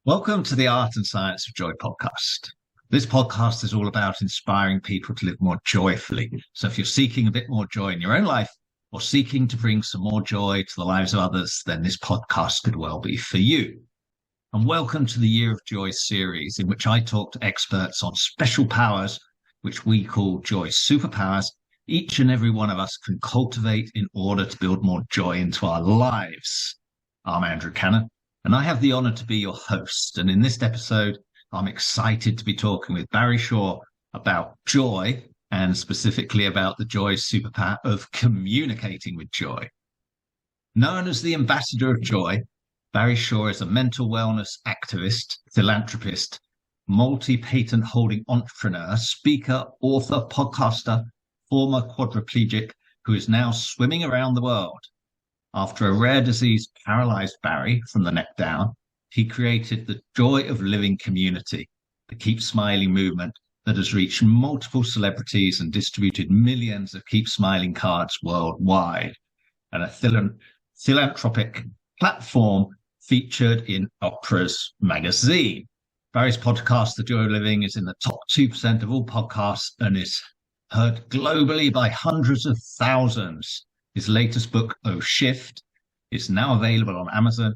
Welcome to the Art and Science of Joy podcast. This podcast is all about inspiring people to live more joyfully. So if you're seeking a bit more joy in your own life or seeking to bring some more joy to the lives of others, then this podcast could well be for you. And welcome to the Year of Joy series, in which I talk to experts on special powers, which we call Joy Superpowers. Each and every one of us can cultivate in order to build more joy into our lives. I'm Andrew Cannon, and I have the honor to be your host. And in this episode, I'm excited to be talking with Barry Shaw about joy, and specifically about the joy superpower of communicating with joy. Known as the ambassador of joy, Barry Shaw is a mental wellness activist, philanthropist, multi-patent holding entrepreneur, speaker, author, podcaster, former quadriplegic, who is now swimming around the world. After a rare disease paralyzed Barry from the neck down, he created the Joy of Living community, the Keep Smiling movement that has reached multiple celebrities and distributed millions of Keep Smiling cards worldwide, and a philanthropic platform featured in Oprah's magazine. Barry's podcast, The Joy of Living, is in the top 2% of all podcasts and is heard globally by hundreds of thousands. His latest book, Oh Shift, is now available on Amazon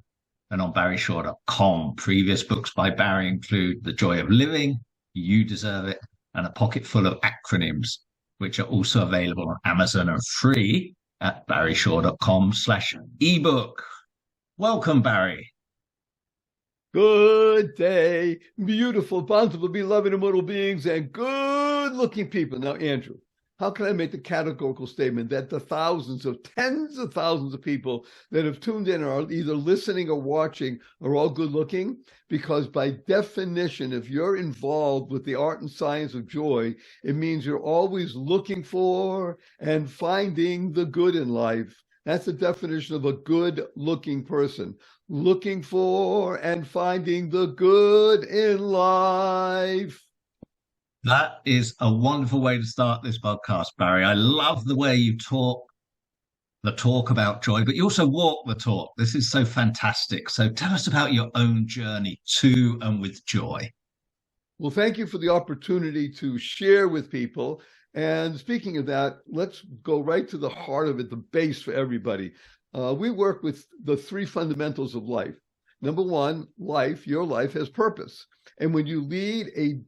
and on barryshaw.com. Previous books by Barry include The Joy of Living, You Deserve It, and A Pocket Full of Acronyms, which are also available on Amazon and free at barryshaw.com/ebook. Welcome, Barry. Good day, beautiful, bountiful, beloved, immortal beings, and good-looking people. Now, Andrew, how can I make the categorical statement that the thousands of tens of thousands of people that have tuned in or are either listening or watching are all good-looking? Because by definition, if you're involved with the art and science of joy, it means you're always looking for and finding the good in life. That's the definition of a good-looking person. Looking for and finding the good in life. That is a wonderful way to start this podcast, Barry. I love the way you talk about joy, but you also walk the talk. This is so fantastic. So tell us about your own journey to and with joy. Well, thank you for the opportunity to share with people. And speaking of that, let's go right to the heart of it, the base for everybody. We work with the three fundamentals of life. Number one, your life has purpose. And when you lead a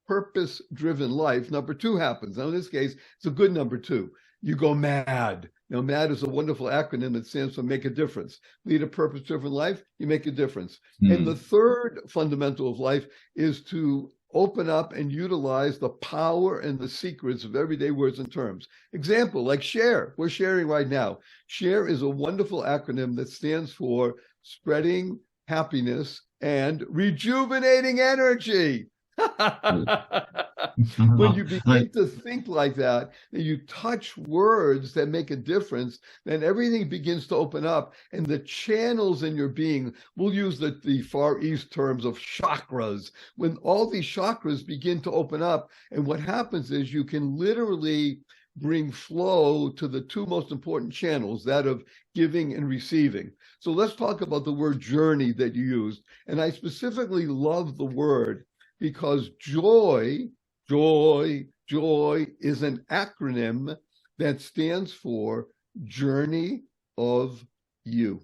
purpose-driven life, number two happens. Now, in this case, it's a good number two. You go mad. Now, MAD is a wonderful acronym that stands for make a difference. Lead a purpose-driven life, you make a difference. And the third fundamental of life is to open up and utilize the power and the secrets of everyday words and terms. Example, like share. We're sharing right now. Share is a wonderful acronym that stands for spreading happiness and rejuvenating energy. When you begin to think like that, and you touch words that make a difference, then everything begins to open up, and the channels in your being, we'll use the Far East terms of chakras, when all these chakras begin to open up, and what happens is you can literally bring flow to the two most important channels, that of giving and receiving. So let's talk about the word journey that you used, and I specifically love the word because joy is an acronym that stands for Journey of You.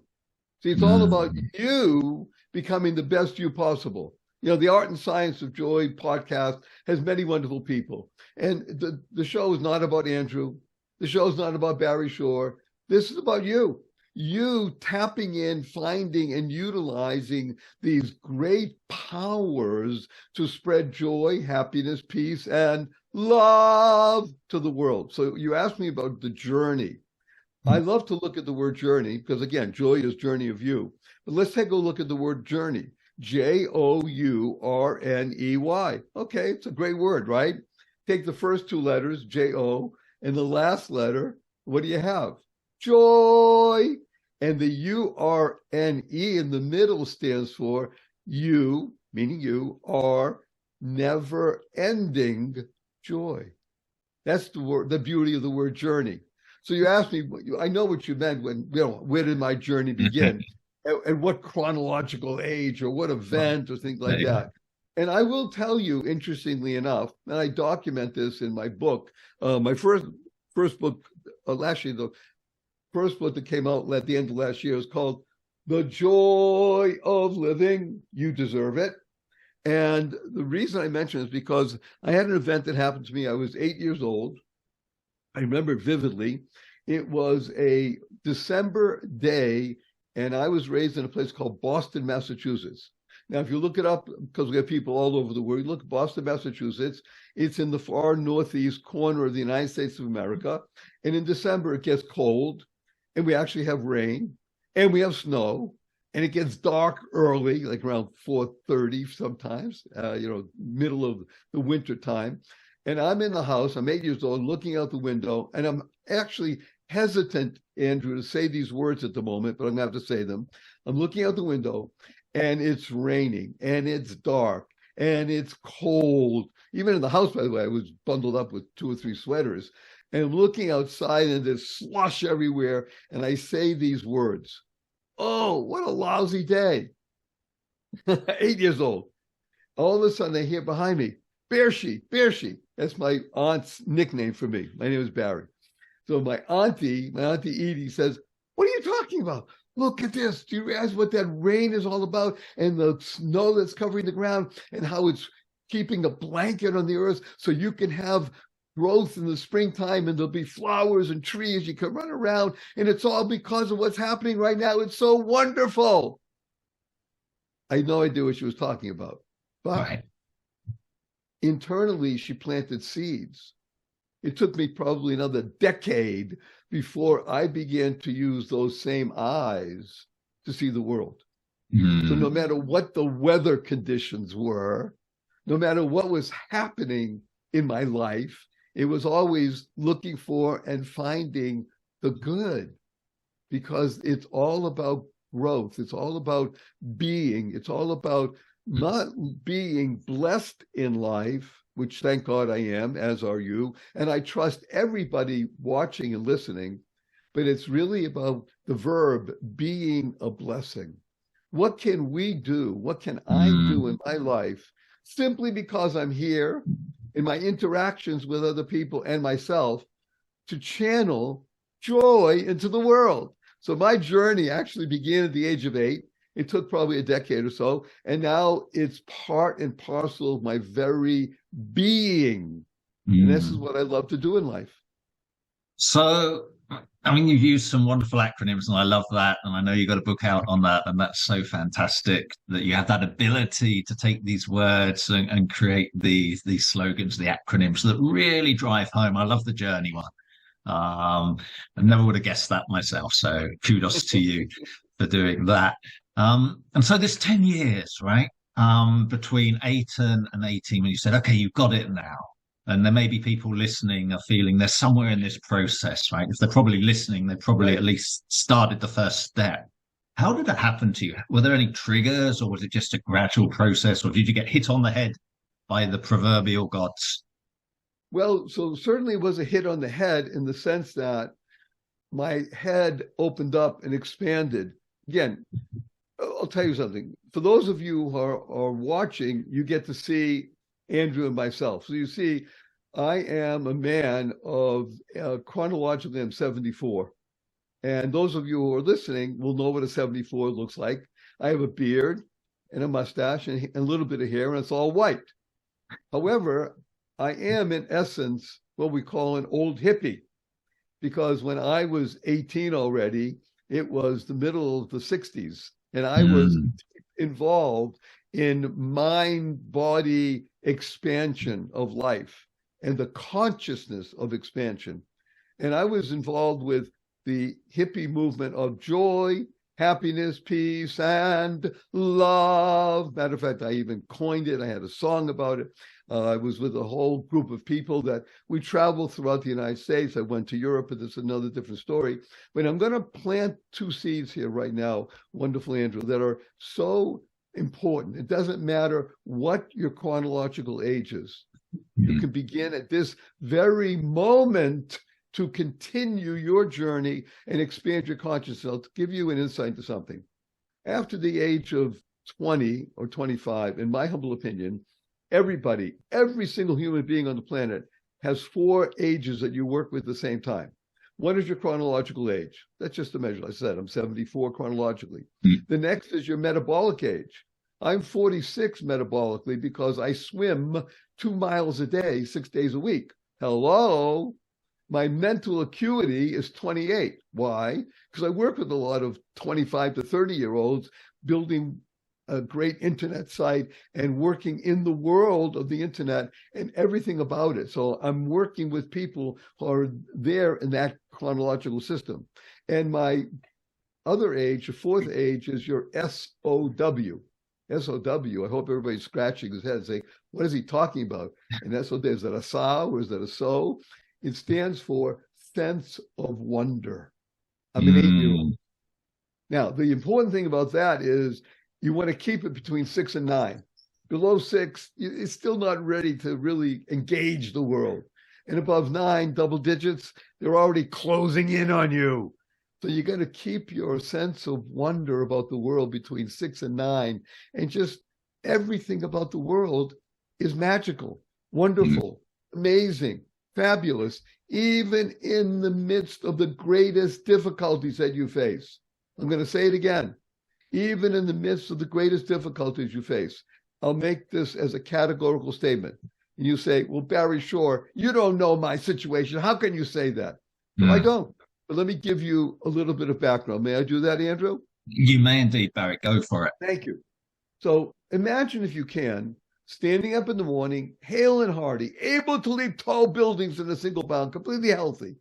See, it's all about you becoming the best you possible. You know, the Art and Science of Joy podcast has many wonderful people. And the show is not about Andrew. The show is not about Barry Shaw. This is about you. You tapping in, finding, and utilizing these great powers to spread joy, happiness, peace, and love to the world. So you asked me about the journey. I love to look at the word journey because, again, joy is journey of you. But let's take a look at the word journey. Journey. Okay, it's a great word, right? Take the first two letters, J-O, and the last letter, what do you have? Joy. And the U-R-N-E in the middle stands for you, meaning you, are never-ending joy. That's the beauty of the word journey. So you asked me, I know what you meant when, where did my journey begin? and what chronological age or what event or things like that. And I will tell you, interestingly enough, and I document this in my book, my first book, actually the first book that came out at the end of last year is called The Joy of Living. You Deserve It. And the reason I mention it is because I had an event that happened to me. I was 8 years old. I remember it vividly. It was a December day, and I was raised in a place called Boston, Massachusetts. Now, if you look it up, because we have people all over the world, look at Boston, Massachusetts. It's in the far northeast corner of the United States of America. And in December, it gets cold, and we actually have rain, and we have snow, and it gets dark early, like around 4:30 sometimes, middle of the winter time. And I'm in the house, I'm 8 years old, looking out the window, and I'm actually hesitant, Andrew, to say these words at the moment, but I'm going to have to say them. I'm looking out the window, and it's raining, and it's dark, and it's cold. Even in the house, by the way, I was bundled up with 2 or 3 sweaters. And I'm looking outside, and there's slush everywhere, and I say these words. Oh, what a lousy day. 8 years old. All of a sudden, I hear behind me, Bearshi, Bearshi. That's my aunt's nickname for me. My name is Barry. So my auntie Edie says, what are you talking about? Look at this. Do you realize what that rain is all about? And the snow that's covering the ground and how it's keeping a blanket on the earth so you can have growth in the springtime and there'll be flowers and trees. You can run around and it's all because of what's happening right now. It's so wonderful. I had no idea what she was talking about. But internally, she planted seeds. It took me probably another decade before I began to use those same eyes to see the world. So no matter what the weather conditions were, no matter what was happening in my life, it was always looking for and finding the good, because it's all about growth. It's all about being. It's all about not being blessed in life, which thank God I am, as are you. And I trust everybody watching and listening, but it's really about the verb being a blessing. What can we do? What can I do in my life simply because I'm here in my interactions with other people and myself to channel joy into the world? So my journey actually began at the age of 8. It took probably a decade or so. And now it's part and parcel of my very being. And this is what I love to do in life. So, I mean, you've used some wonderful acronyms, and I love that. And I know you got a book out on that, and that's so fantastic that you have that ability to take these words and create these slogans, the acronyms that really drive home. I love the journey one. I never would have guessed that myself. So kudos to you for doing that. And so this 10 years, right? Between 8 and 18, when you said, okay, you've got it now. And there may be people listening are feeling they're somewhere in this process, right? If they're probably listening, they probably at least started the first step. How did that happen to you? Were there any triggers, or was it just a gradual process, or did you get hit on the head by the proverbial gods? Well, so certainly it was a hit on the head in the sense that my head opened up and expanded. Again, I'll tell you something. For those of you who are watching, you get to see Andrew and myself. So you see, I am a man of chronologically, I'm 74. And those of you who are listening will know what a 74 looks like. I have a beard and a mustache and a little bit of hair, and it's all white. However, I am in essence what we call an old hippie, because when I was 18 already, it was the middle of the 60s, and I was involved in mind-body expansion of life and the consciousness of expansion. And I was involved with the hippie movement of joy, happiness, peace, and love. Matter of fact, I even coined it. I had a song about it. I was with a whole group of people that we traveled throughout the United States. I went to Europe, but it's another different story. But I'm going to plant 2 seeds here right now, wonderful Andrew, that are so important. It doesn't matter what your chronological age is. You can begin at this very moment to continue your journey and expand your consciousness. I'll give you an insight to something. After the age of 20 or 25, in my humble opinion, everybody, every single human being on the planet has 4 ages that you work with at the same time. One is your chronological age. That's just a measure. I said I'm 74 chronologically. The next is your metabolic age. I'm 46 metabolically because I swim 2 miles a day, 6 days a week. Hello? My mental acuity is 28. Why? Because I work with a lot of 25 to 30-year-olds building a great internet site and working in the world of the internet and everything about it. So I'm working with people who are there in that chronological system. And my other age, the 4th age, is your SOW. SOW. I hope everybody's scratching his head saying, what is he talking about? And SOW, is that a SOW or is that a SO? It stands for sense of wonder. I'm an 8-year-old. Now, the important thing about that is you want to keep it between 6 and 9. Below 6, it's still not ready to really engage the world. And above 9, double digits, they're already closing in on you. So you got to keep your sense of wonder about the world between 6 and 9. And just everything about the world is magical, wonderful, amazing, fabulous, even in the midst of the greatest difficulties that you face. I'm going to say it again. Even in the midst of the greatest difficulties you face. I'll make this as a categorical statement. And you say, well, Barry Shore, you don't know my situation. How can you say that? Well, I don't. But let me give you a little bit of background. May I do that, Andrew? You may indeed, Barry. Go for it. Thank you. So imagine, if you can, standing up in the morning, hale and hearty, able to leap tall buildings in a single bound, completely healthy.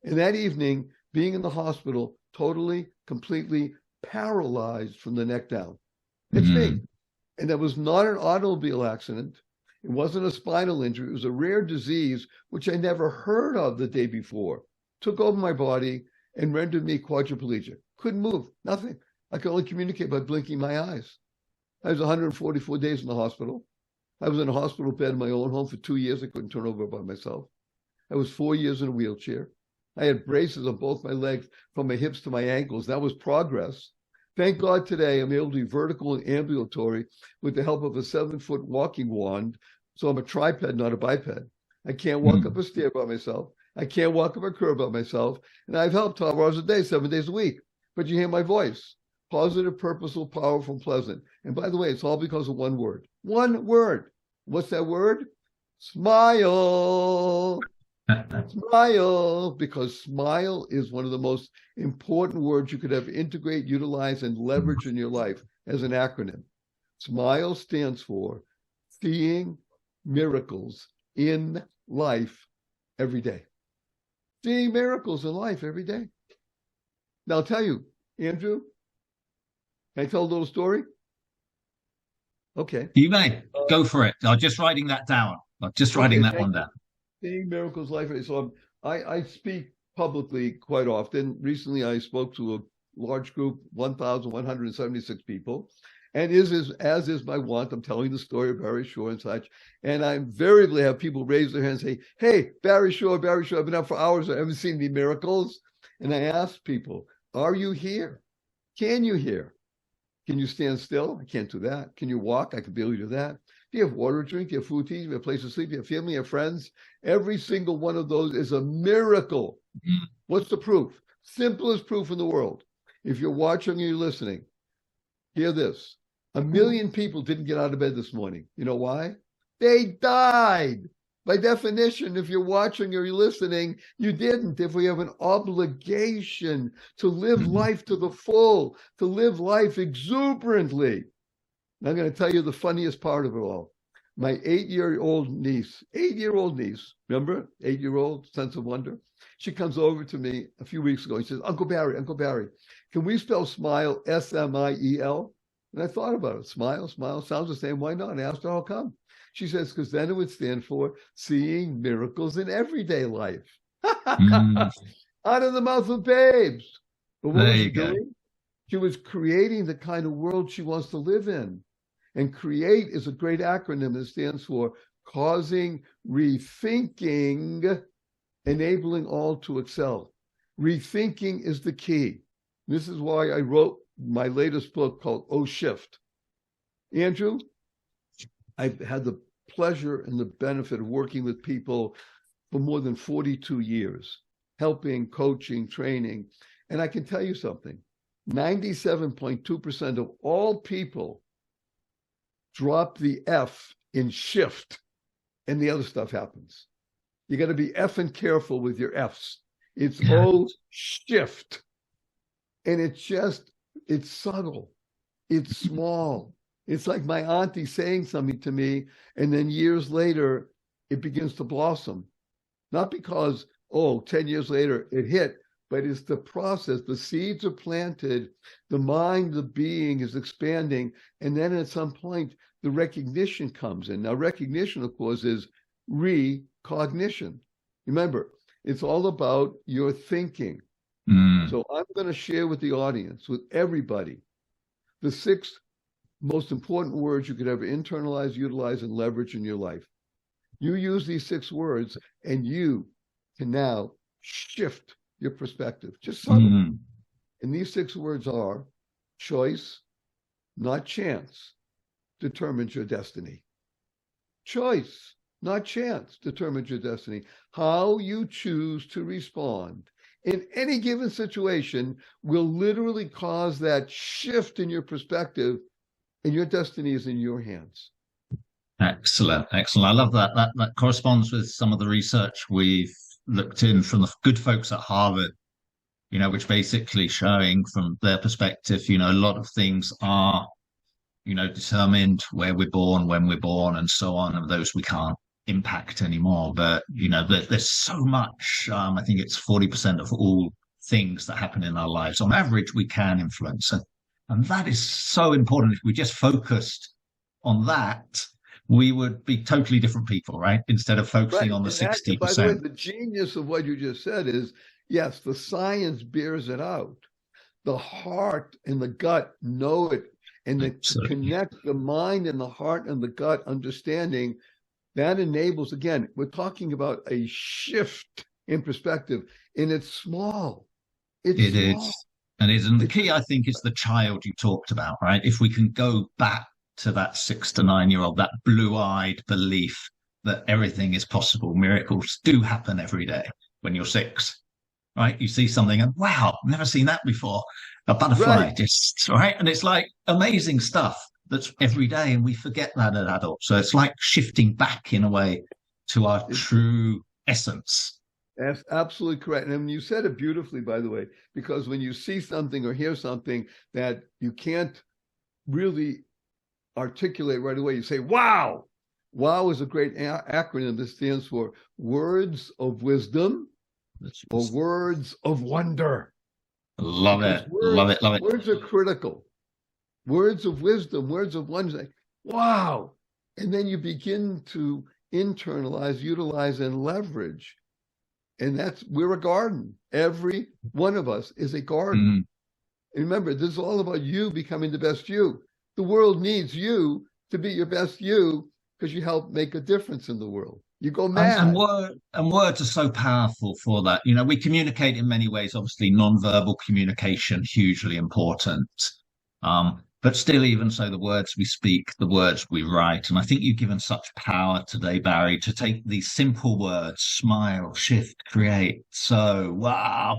And that evening, being in the hospital, totally, completely paralyzed from the neck down. It's me. And that was not an automobile accident. It wasn't a spinal injury. It was a rare disease, which I never heard of the day before. Took over my body and rendered me quadriplegic. Couldn't move, nothing. I could only communicate by blinking my eyes. I was 144 days in the hospital. I was in a hospital bed in my own home for 2 years. I couldn't turn over by myself. I was 4 years in a wheelchair. I had braces on both my legs from my hips to my ankles. That was progress. Thank God today I'm able to be vertical and ambulatory with the help of a 7-foot walking wand. So I'm a triped, not a biped. I can't walk up a stair by myself. I can't walk up a curb by myself. And I've helped 12 hours a day, 7 days a week. But you hear my voice. Positive, purposeful, powerful, and pleasant. And by the way, it's all because of one word. One word. What's that word? Smile. Smile, because smile is one of the most important words you could ever integrate, utilize, and leverage in your life as an acronym. SMILE stands for seeing miracles in life every day. Seeing miracles in life every day. Now, I'll tell you, Andrew, can I tell a little story? Okay. You may. Go for it. I'm just writing that down. I'm just writing that one down. Seeing miracles life. So I speak publicly quite often. Recently, I spoke to a large group, 1,176 people. And as is my wont, I'm telling the story of Barry Shore and such. And I invariably have people raise their hands and say, hey, Barry Shore, I've been up for hours. I haven't seen any miracles. And I ask people, are you here? Can you hear? Can you stand still? I can't do that. Can you walk? I can barely do that. Do you have water to drink? Do you have food to eat? Do you have a place to sleep? Do you have family? Do you have friends? Every single one of those is a miracle. What's the proof? Simplest proof in the world. If you're watching or you're listening, hear this. 1 million people didn't get out of bed this morning. You know why? They died. By definition, if you're watching or you're listening, you didn't. If we have an obligation to live life to the full, to live life exuberantly. I'm going to tell you the funniest part of it all. My 8-year-old niece, remember? 8-year-old, sense of wonder. She comes over to me a few weeks ago. She says, Uncle Barry, can we spell smile S-M-I-E-L? And I thought about it. Smile sounds the same. Why not? I asked her how come. She says, because then it would stand for seeing miracles in everyday life. Out of the mouth of babes. But what was she doing? She was creating the kind of world she wants to live in. And CREATE is a great acronym that stands for causing, rethinking, enabling all to excel. Rethinking is the key. This is why I wrote my latest book called Oh Shift. Andrew, I've had the pleasure and the benefit of working with people for more than 42 years, helping, coaching, training. And I can tell you something, 97.2% of all people drop the F in shift and the other stuff happens. You got to be effing careful with your F's. It's O shift. And it's subtle. It's small. It's like my auntie saying something to me, and then years later, it begins to blossom. Not because, 10 years later it hit, but it's the process. The seeds are planted, the mind, the being is expanding, and then at some point, the recognition comes in. Now, recognition, of course, is recognition. Remember, it's all about your thinking. So I'm going to share with the audience, with everybody, the 6 most important words you could ever internalize, utilize, and leverage in your life. You use these 6 words, and you can now shift your perspective, just subtle. And these 6 words are: choice, not chance, determines your destiny. Choice, not chance, determines your destiny. How you choose to respond in any given situation will literally cause that shift in your perspective, and your destiny is in your hands. Excellent. I love that. That corresponds with some of the research we've looked in from the good folks at Harvard, which basically showing from their perspective, a lot of things are, determined where we're born, when we're born, and so on, and those we can't impact anymore. But, there's so much, I think it's 40% of all things that happen in our lives. On average, we can influence. And that is so important. If we just focused on that, we would be totally different people, right? Instead of focusing on the 60%. By the way, the genius of what you just said is, yes, the science bears it out. The heart and the gut know it. And to connect the mind and the heart and the gut understanding, that enables, again, we're talking about a shift in perspective, and it's small. It is. And the key, I think, is the child you talked about, right? If we can go back to that 6 to 9-year-old, that blue-eyed belief that everything is possible, miracles do happen every day when you're 6, right? You see something and, wow, never seen that before. A butterfly, right? And it's like amazing stuff that's every day, and we forget that as adults. So it's like shifting back in a way to our true essence. That's absolutely correct. And you said it beautifully, by the way, because when you see something or hear something that you can't really articulate right away, you say, wow. Wow is a great acronym that stands for words of wisdom or words of wonder. Love it. Words are critical. Words of wisdom, words of wonder. Like, wow. And then you begin to internalize, utilize, and leverage. And we're a garden. Every one of us is a garden. And remember, this is all about you becoming the best you. The world needs you to be your best you, because you help make a difference in the world. You go mad. And words are so powerful for that. We communicate in many ways. Obviously, non-verbal communication, hugely important. But still, even so, the words we speak, the words we write. And I think you've given such power today, Barry, to take these simple words: smile, shift, create. So, wow,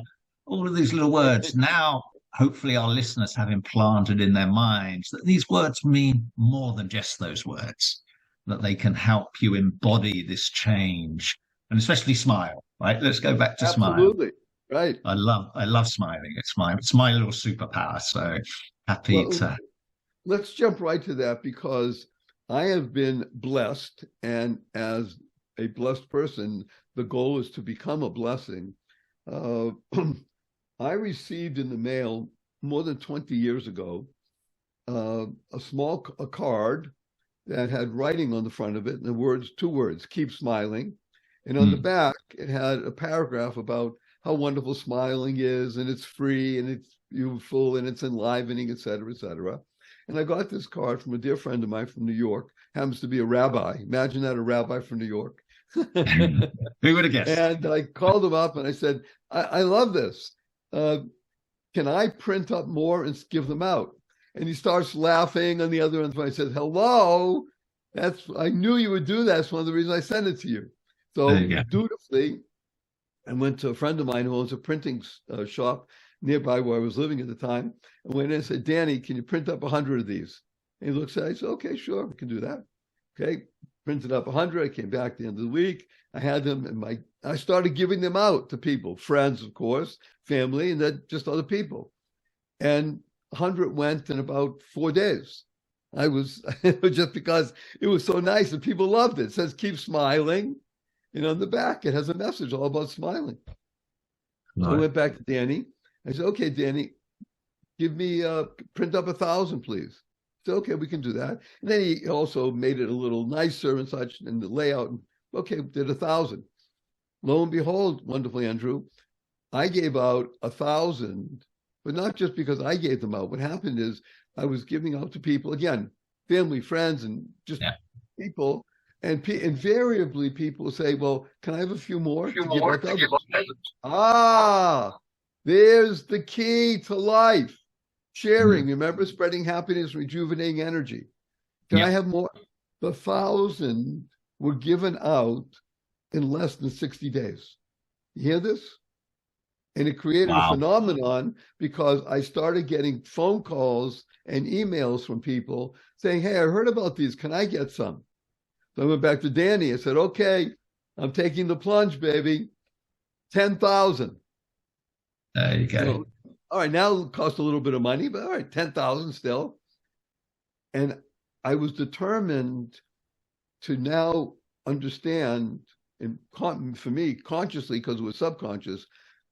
all of these little words. Now, hopefully our listeners have implanted in their minds that these words mean more than just those words, that they can help you embody this change, and especially smile, right? Let's go back to smile. Absolutely. Right. I love smiling. It's my little superpower. So happy to. Let's jump right to that, because I have been blessed, and as a blessed person, the goal is to become a blessing. I received in the mail more than 20 years ago a card that had writing on the front of it, and the words, 2 words, keep smiling. And on the back, it had a paragraph about how wonderful smiling is, and it's free, and it's beautiful, and it's enlivening, et cetera, et cetera. And I got this card from a dear friend of mine from New York, happens to be a rabbi. Imagine that, a rabbi from New York. Who would have guessed? And I called him up and I said, I love this. can I print up more and give them out? And he starts laughing on the other end. I said, hello, I knew you would do that. That's one of the reasons I sent it to you. So dutifully, I went to a friend of mine who owns a printing shop nearby where I was living at the time. And went in and said, Danny, can you print up 100 of these? And he looks at it. I said, okay, sure, we can do that. Okay, printed up 100. I came back at the end of the week. I had them and I started giving them out to people, friends, of course, family, and then just other people. And 100 went in about 4 days. I was just because it was so nice and people loved it. It says, keep smiling. And on the back, it has a message all about smiling. Right. So I went back to Danny. I said, okay, Danny, give me, print up 1,000, please. He said, okay, we can do that. And then he also made it a little nicer and such, and the layout. Okay, did 1,000. Lo and behold, wonderfully, Andrew, I gave out 1,000, but not just because I gave them out. What happened is I was giving out to people, again, family, friends, and just people. And invariably people say, well, can I have a few more to give out to others? There's the key to life. Sharing, remember, spreading happiness, rejuvenating energy. Can I have more? The 1,000 were given out in less than 60 days. You hear this? And it created a phenomenon because I started getting phone calls and emails from people saying, hey, I heard about these. Can I get some? So I went back to Danny. I said, okay, I'm taking the plunge, baby. 10,000. There you go. So, all right, now it costs a little bit of money, but all right, 10,000 still. And I was determined to now understand, and for me, consciously, because it was subconscious,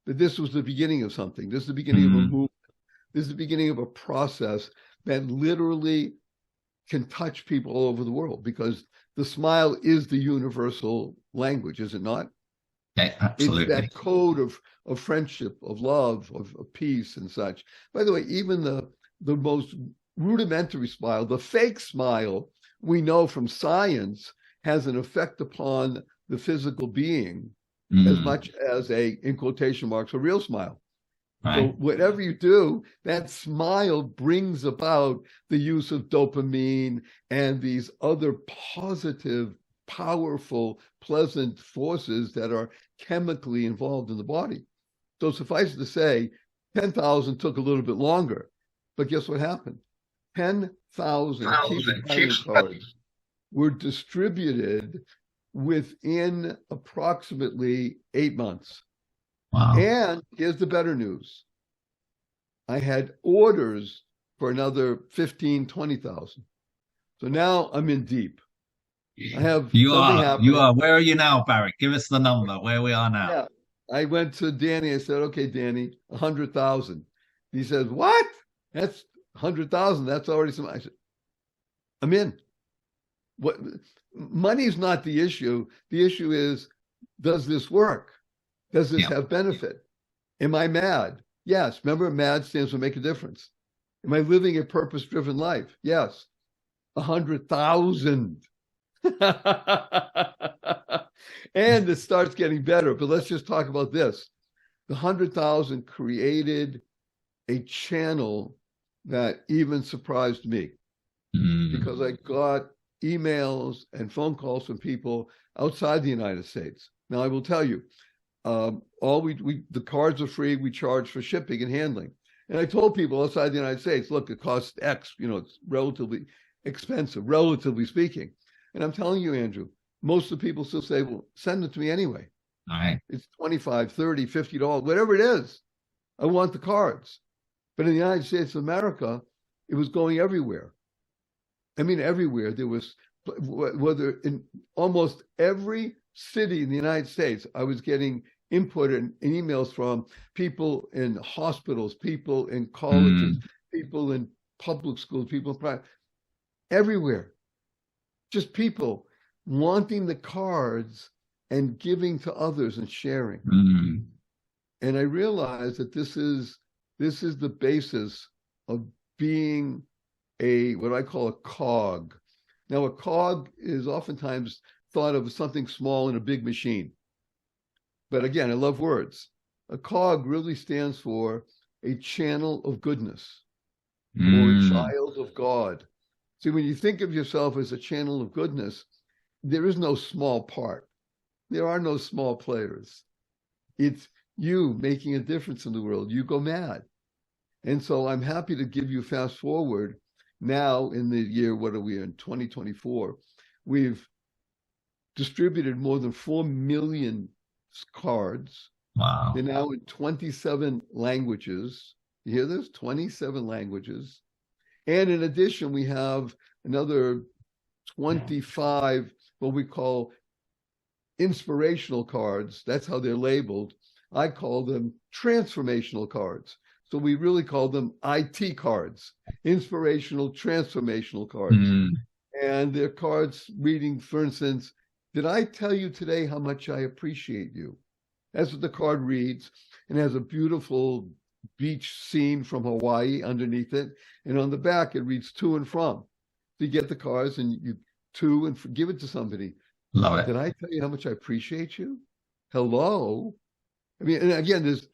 that this was the beginning of something. This is the beginning of a movement. This is the beginning of a process that literally can touch people all over the world, because the smile is the universal language, is it not? Yeah, absolutely. It's that code of friendship, of love, of peace and such. By the way, even the most rudimentary smile, the fake smile, we know from science has an effect upon the physical being as much as in quotation marks, a real smile. Right. So whatever you do, that smile brings about the use of dopamine and these other positive, powerful, pleasant forces that are chemically involved in the body. So suffice it to say, 10,000 took a little bit longer, but guess what happened? 10,000 keep cards were distributed within approximately 8 months. Wow. And here's the better news. I had orders for another 15, 20,000. So now I'm in deep. I have you are. Where are you now, Barry? Give us the number where we are now. Yeah. I went to Danny. I said, okay, Danny, 100,000. He says, what? That's 100,000. That's already some. I said, I'm in. What? Money's not the issue. The issue is, does this work? Does this have benefit? Am I mad? Yes. Remember, MAD stands for make a difference. Am I living a purpose-driven life? Yes. 100,000. And it starts getting better. But let's just talk about this. The 100,000 created a channel that even surprised me, because I got emails and phone calls from people outside the United States. Now, I will tell you, the cards are free. We charge for shipping and handling. And I told people outside the United States, look, it costs X, it's relatively expensive, relatively speaking. And I'm telling you, Andrew, most of the people still say, well, send it to me anyway. All right. It's $25, $30, $50, whatever it is. I want the cards. But in the United States of America, it was going everywhere. I mean, everywhere. There was, whether in almost every city in the United States, I was getting input and emails from people in hospitals, people in colleges, people in public schools, people in private, everywhere. Just people wanting the cards and giving to others and sharing. And I realized that this is the basis of being what I call a cog. Now, a cog is oftentimes thought of as something small in a big machine. But again, I love words. A cog really stands for a channel of goodness or a child of God. See, when you think of yourself as a channel of goodness, there is no small part. There are no small players. It's you making a difference in the world. You go mad. And so I'm happy to give you fast forward now in the year, what are we in, 2024? We've distributed more than 4 million cards. Wow. They're now in 27 languages. You hear this? 27 languages. And in addition, we have another 25, what we call inspirational cards. That's how they're labeled. I call them transformational cards. So we really call them IT cards, inspirational, transformational cards. And they're cards reading, for instance, did I tell you today how much I appreciate you? That's what the card reads, and has a beautiful beach scene from Hawaii underneath it. And on the back, it reads to and from. So you get the cards and you to and give it to somebody. Love it. Did I tell you how much I appreciate you? Hello. I mean, and again, it's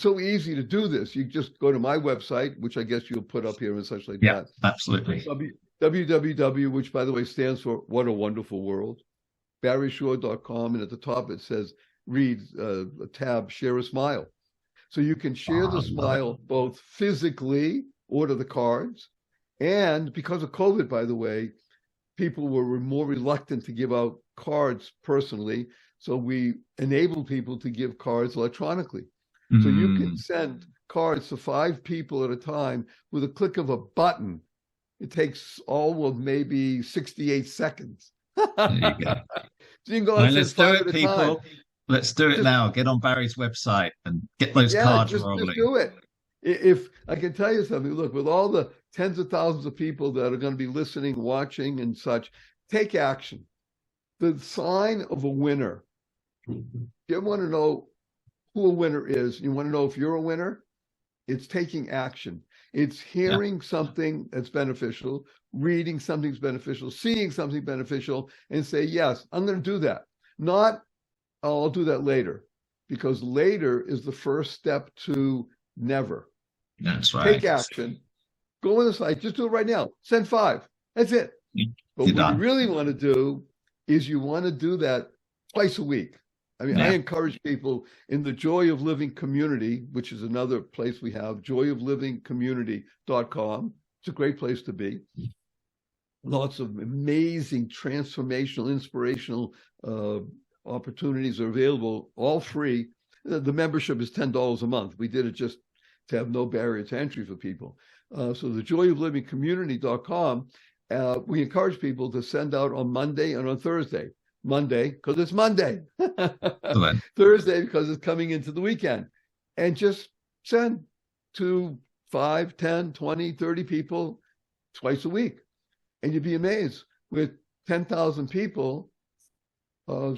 so easy to do this. You just go to my website, which I guess you'll put up here and such like that. Absolutely. www, which by the way stands for What a Wonderful World, barryshore.com. And at the top it says, read a tab, Share a Smile. So you can share the smile both physically, order the cards, and because of COVID, by the way, people were more reluctant to give out cards personally. So we enable people to give cards electronically. So you can send cards to 5 people at a time with a click of a button. It takes all of maybe 68 seconds. There you go. So you can go Well, and let's send do 5 it, at a time. people. Let's do it now. Get on Barry's website and get those cards rolling. Just do it. If I can tell you something, look, with all the tens of thousands of people that are going to be listening, watching, and such, take action. The sign of a winner. You want to know who a winner is? You want to know if you're a winner? It's taking action. It's hearing something that's beneficial, reading something's beneficial, seeing something beneficial, and say, yes, I'm going to do that. Not, oh, I'll do that later, because later is the first step to never. That's right. Take action. Go on the site. Just do it right now. Send 5. That's it. But what you really want to do is you want to do that twice a week. I mean, I encourage people in the Joy of Living community, which is another place we have, joyoflivingcommunity.com. It's a great place to be. Lots of amazing transformational, inspirational opportunities are available, all free. The membership is $10 a month. We did it just to have no barrier to entry for people. So the joyoflivingcommunity.com, we encourage people to send out on Monday and on Thursday. Monday, because it's Monday. Thursday, because it's coming into the weekend. And just send to 5, 10, 20, 30 people twice a week. And you'd be amazed. With 10,000 people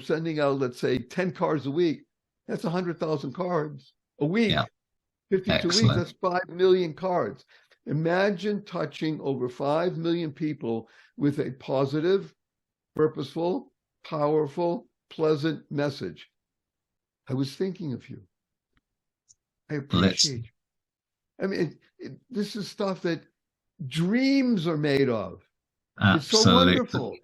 sending out, let's say, 10 cards a week, that's 100,000 cards a week. Yeah. 52 weeks, that's 5 million cards. Imagine touching over 5 million people with a positive, purposeful, powerful, pleasant message. I was thinking of you. I appreciate you. I mean, this is stuff that dreams are made of. Absolutely. It's so wonderful.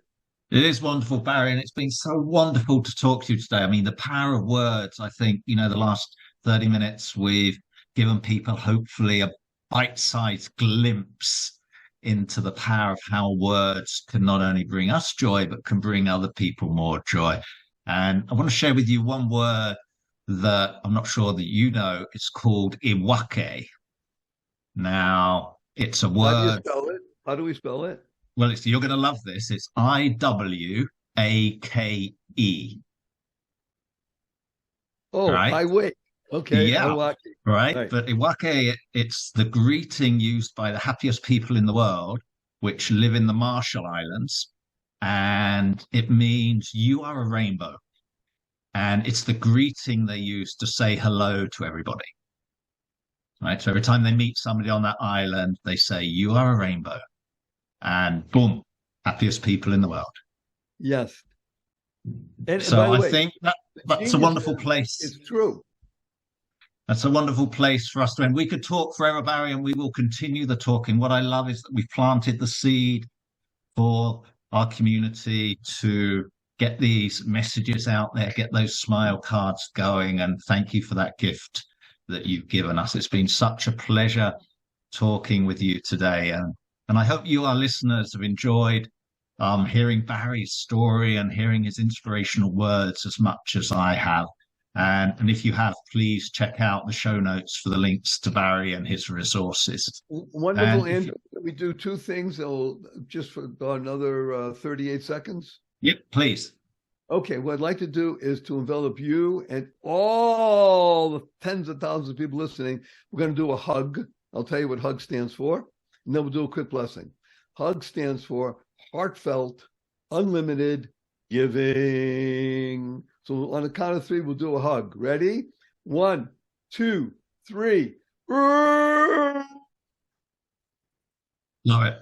It is wonderful, Barry, and it's been so wonderful to talk to you today. I mean, the power of words, I think, the last 30 minutes, we've given people hopefully a bite-sized glimpse into the power of how words can not only bring us joy, but can bring other people more joy. And I want to share with you one word that I'm not sure that you know. It's called iwake. Now, it's a word. How do you spell it? How do we spell it? Well, you're going to love this. It's IWAKE. Oh, right? I wait. Okay. Yeah. Iwake. Right. But iwake, it's the greeting used by the happiest people in the world, which live in the Marshall Islands. And it means you are a rainbow. And it's the greeting they use to say hello to everybody. Right. So every time they meet somebody on that island, they say, you are a rainbow. And boom, happiest people in the world. Yes. And so I think that's a wonderful place. It's true. That's a wonderful place for us to end. We could talk forever, Barry, and we will continue the talking. What I love is that we've planted the seed for our community to get these messages out there, get those smile cards going. And thank you for that gift that you've given us. It's been such a pleasure talking with you today. And I hope you, our listeners, have enjoyed hearing Barry's story and hearing his inspirational words as much as I have. And if you have, please check out the show notes for the links to Barry and his resources. Wonderful, Andrew. We do two things. Just for another 38 seconds. Yep, please. Okay, what I'd like to do is to envelop you and all the tens of thousands of people listening. We're going to do a hug. I'll tell you what hug stands for, and then we'll do a quick blessing. Hug stands for heartfelt, unlimited giving. So on the count of three, we'll do a hug. Ready? 1, 2, 3. Love it.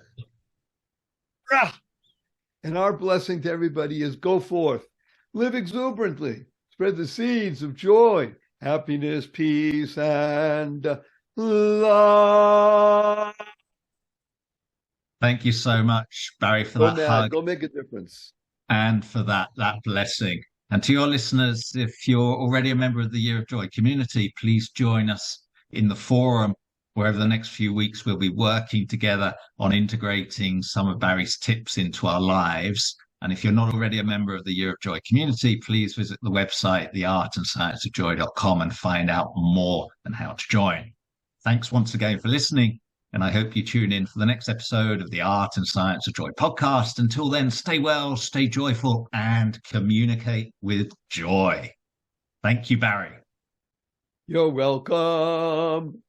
And our blessing to everybody is go forth, live exuberantly, spread the seeds of joy, happiness, peace, and love. Thank you so much, Barry, for that hug. Go make a difference. And for that blessing. And to your listeners, if you're already a member of the Year of Joy community, please join us in the forum, where over the next few weeks we'll be working together on integrating some of Barry's tips into our lives. And if you're not already a member of the Year of Joy community, please visit the website, theartandscienceofjoy.com, and find out more and how to join. Thanks once again for listening. And I hope you tune in for the next episode of the Art and Science of Joy podcast. Until then, stay well, stay joyful, and communicate with joy. Thank you, Barry. You're welcome.